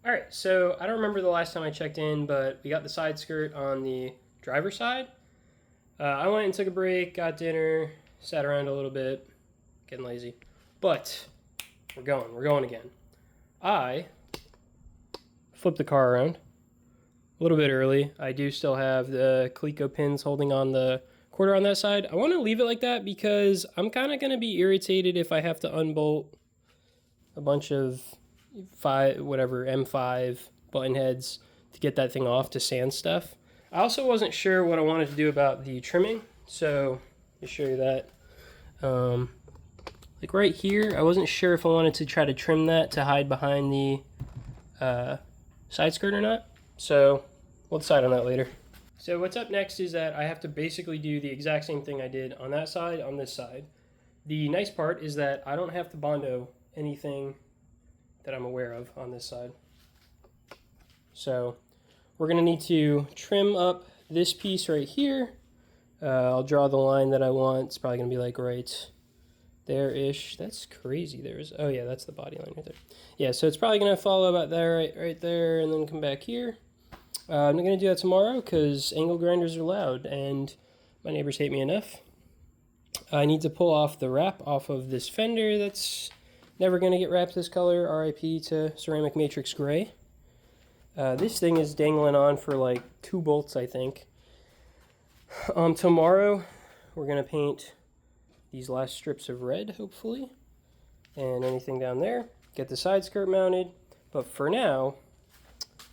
All right, so I don't remember the last time I checked in, but we got the side skirt on the driver's side. I went and took a break, got dinner, sat around a little bit, getting lazy. But we're going again. I flipped the car around a little bit early. I do still have the Coleco pins holding on the quarter on that side. I want to leave it like that because I'm kind of going to be irritated if I have to unbolt a bunch of M5 button heads to get that thing off to sand stuff. I also wasn't sure what I wanted to do about the trimming, so let me show you that. Like right here, I wasn't sure if I wanted to try to trim that to hide behind the side skirt or not, so we'll decide on that later. So what's up next is that I have to basically do the exact same thing I did on that side, on this side. The nice part is that I don't have to Bondo anything that I'm aware of on this side. So we're going to need to trim up this piece right here. I'll draw the line that I want. It's probably going to be like right there-ish. That's crazy. Oh yeah, that's the body line right there. Yeah, so it's probably going to follow about there, right there, and then come back here. I'm not going to do that tomorrow because angle grinders are loud and my neighbors hate me enough. I need to pull off the wrap off of this fender that's never going to get wrapped this color, RIP to ceramic matrix gray. This thing is dangling on for like 2 bolts, I think. Tomorrow, we're going to paint these last strips of red, hopefully, and anything down there. Get the side skirt mounted, but for now,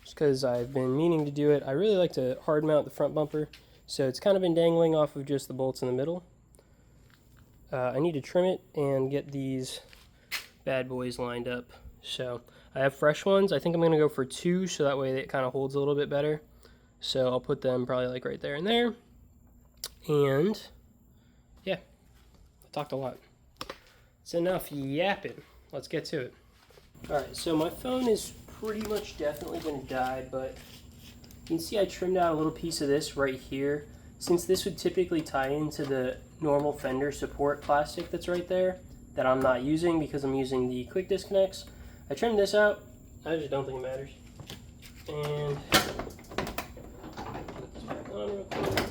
just because I've been meaning to do it, I really like to hard mount the front bumper, so it's kind of been dangling off of just the bolts in the middle. I need to trim it and get these bad boys lined up. So I have fresh ones. I think I'm going to go for 2 so that way it kind of holds a little bit better. So I'll put them probably like right there and there. And yeah, I talked a lot. It's enough yapping. Let's get to it. Alright, so my phone is pretty much definitely going to die, but you can see I trimmed out a little piece of this right here. Since this would typically tie into the normal fender support plastic that's right there, that I'm not using because I'm using the quick disconnects, I trimmed this out. I just don't think it matters. And put this back on real quick.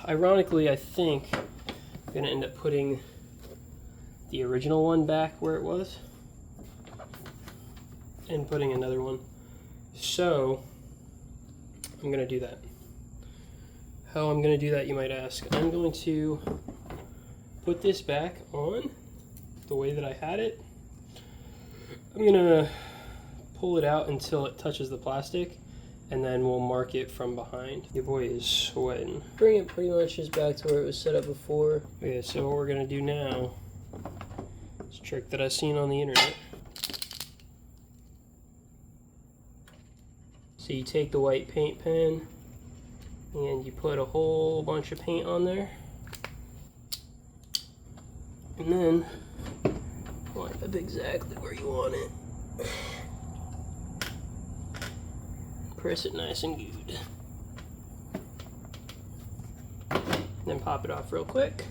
Ironically, I think I'm going to end up putting the original one back where it was and putting another one. So I'm going to do that. How I'm going to do that, you might ask. I'm going to put this back on the way that I had it. I'm going to pull it out until it touches the plastic, and then we'll mark it from behind. Your boy is sweating. Bring it pretty much just back to where it was set up before. Okay, so what we're going to do now is a trick that I've seen on the internet. So you take the white paint pen and you put a whole bunch of paint on there, and then line up exactly where you want it. Press it nice and good. Then pop it off real quick.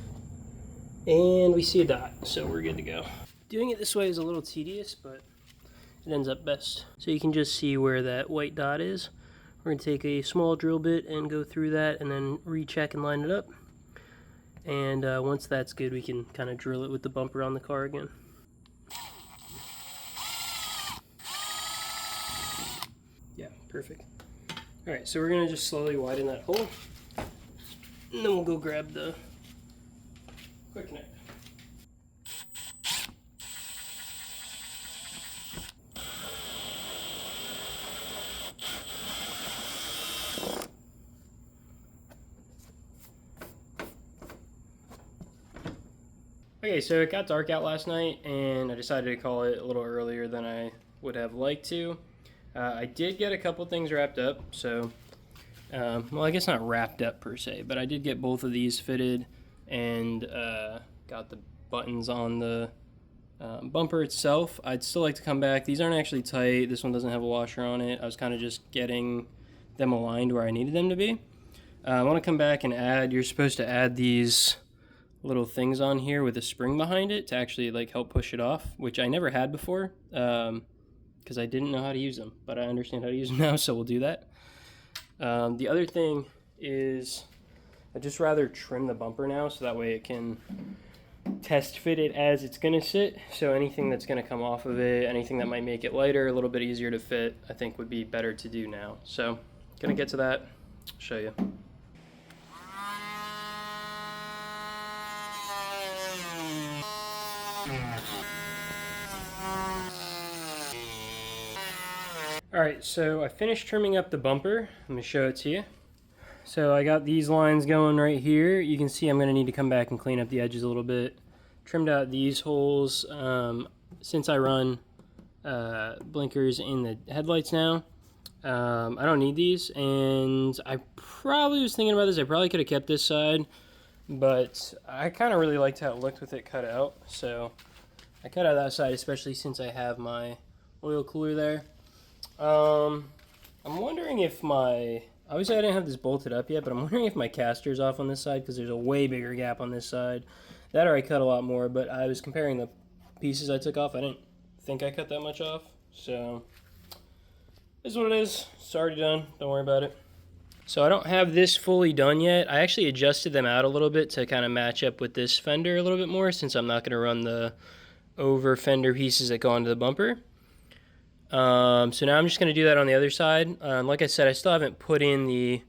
And we see a dot, so we're good to go. Doing it this way is a little tedious, but it ends up best. So you can just see where that white dot is. We're going to take a small drill bit and go through that and then recheck and line it up. And once that's good, we can kind of drill it with the bumper on the car again. Yeah, perfect. Alright, so we're going to just slowly widen that hole. And then we'll go grab the quick connect. Okay, so it got dark out last night, and I decided to call it a little earlier than I would have liked to. I did get a couple things wrapped up, so, well, I guess not wrapped up per se, but I did get both of these fitted and got the buttons on the bumper itself. I'd still like to come back. These aren't actually tight. This one doesn't have a washer on it. I was kind of just getting them aligned where I needed them to be. I want to come back and add, you're supposed to add these little things on here with a spring behind it to actually like help push it off, which I never had before. because I didn't know how to use them, but I understand how to use them now, so we'll do that. The other thing is I'd just rather trim the bumper now, so that way it can test fit it as it's going to sit. So anything that's going to come off of it, anything that might make it lighter, a little bit easier to fit, I think would be better to do now. So going to get to that, show you. Alright, so I finished trimming up the bumper. Let me show it to you. So I got these lines going right here. You can see I'm going to need to come back and clean up the edges a little bit. Trimmed out these holes. Since I run blinkers in the headlights now, I don't need these. And I probably was thinking about this. I probably could have kept this side, but I kind of really liked how it looked with it cut out. So I cut out that side, especially since I have my oil cooler there. I'm wondering if obviously I didn't have this bolted up yet, but I'm wondering if my caster's off on this side, because there's a way bigger gap on this side. That or I cut a lot more, but I was comparing the pieces I took off. I didn't think I cut that much off, so this is what it is. It's already done. Don't worry about it. So I don't have this fully done yet. I actually adjusted them out a little bit to kind of match up with this fender a little bit more, since I'm not going to run the over fender pieces that go onto the bumper. So now I'm just going to do that on the other side. Like I said, I still haven't put in the,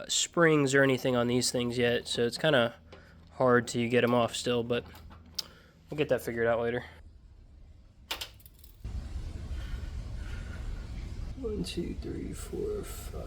springs or anything on these things yet, so it's kind of hard to get them off still, but we'll get that figured out later. 1, 2, 3, 4, 5.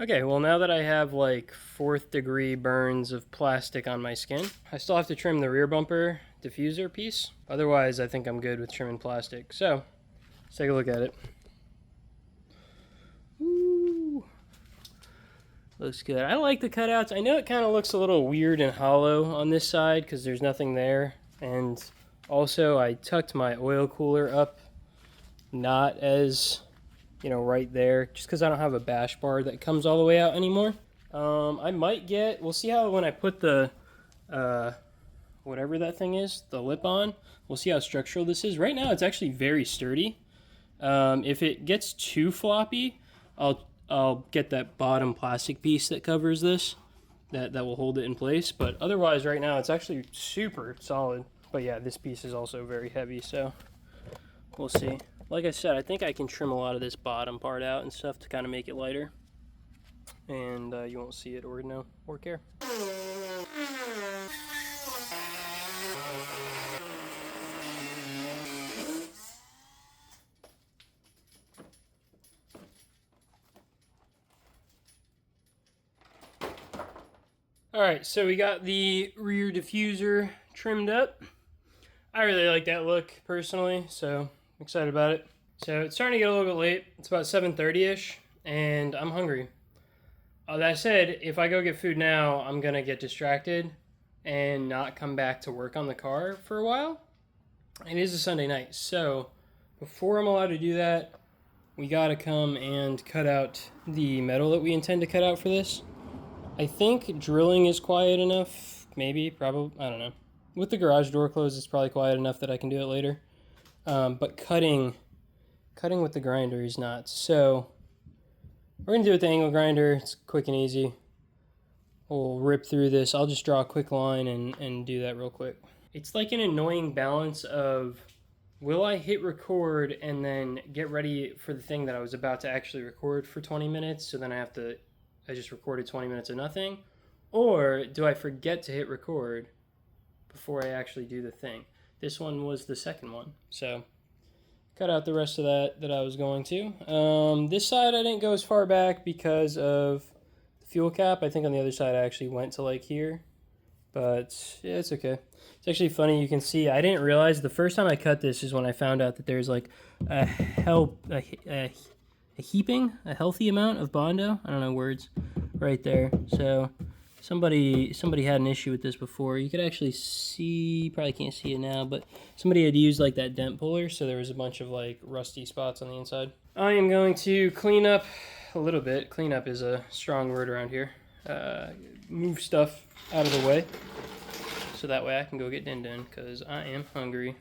Okay, well now that I have like 4th degree burns of plastic on my skin, I still have to trim the rear bumper diffuser piece. Otherwise, I think I'm good with trimming plastic. So, let's take a look at it. Ooh, looks good. I like the cutouts. I know it kind of looks a little weird and hollow on this side because there's nothing there. And also, I tucked my oil cooler up, not as, right there, just because I don't have a bash bar that comes all the way out anymore. I might we'll see how when I put the, whatever that thing is, the lip on, we'll see how structural this is. Right now, it's actually very sturdy. If it gets too floppy, I'll get that bottom plastic piece that covers this, that will hold it in place. But otherwise, right now, it's actually super solid. But yeah, this piece is also very heavy, so we'll see. Like I said, I think I can trim a lot of this bottom part out and stuff to kind of make it lighter. And you won't see it or know or care. Alright, so we got the rear diffuser trimmed up. I really like that look personally, so I'm excited about it. So it's starting to get a little bit late. It's about 7:30ish, and I'm hungry. That said, if I go get food now, I'm going to get distracted and not come back to work on the car for a while. It is a Sunday night, so before I'm allowed to do that, we got to come and cut out the metal that we intend to cut out for this. I think drilling is quiet enough, maybe, probably, I don't know. With the garage door closed, it's probably quiet enough that I can do it later. But cutting with the grinder is not. So we're going to do it with the angle grinder. It's quick and easy. We'll rip through this. I'll just draw a quick line and do that real quick. It's like an annoying balance of, will I hit record and then get ready for the thing that I was about to actually record for 20 minutes, so then I just recorded 20 minutes of nothing? Or do I forget to hit record before I actually do the thing? This one was the second one, so cut out the rest of that I was going to. This side I didn't go as far back because of fuel cap. I think on the other side I actually went to like here, but yeah, it's okay. It's actually funny, you can see, I didn't realize the first time I cut this is when I found out that there's like a healthy amount of Bondo, I don't know words, right there. So somebody had an issue with this before. You could actually see, probably can't see it now, but somebody had used like that dent puller, so there was a bunch of like rusty spots on the inside. I am going to clean up a little bit. Clean up is a strong word around here. Move stuff out of the way, so that way I can go get Din Din, because I am hungry.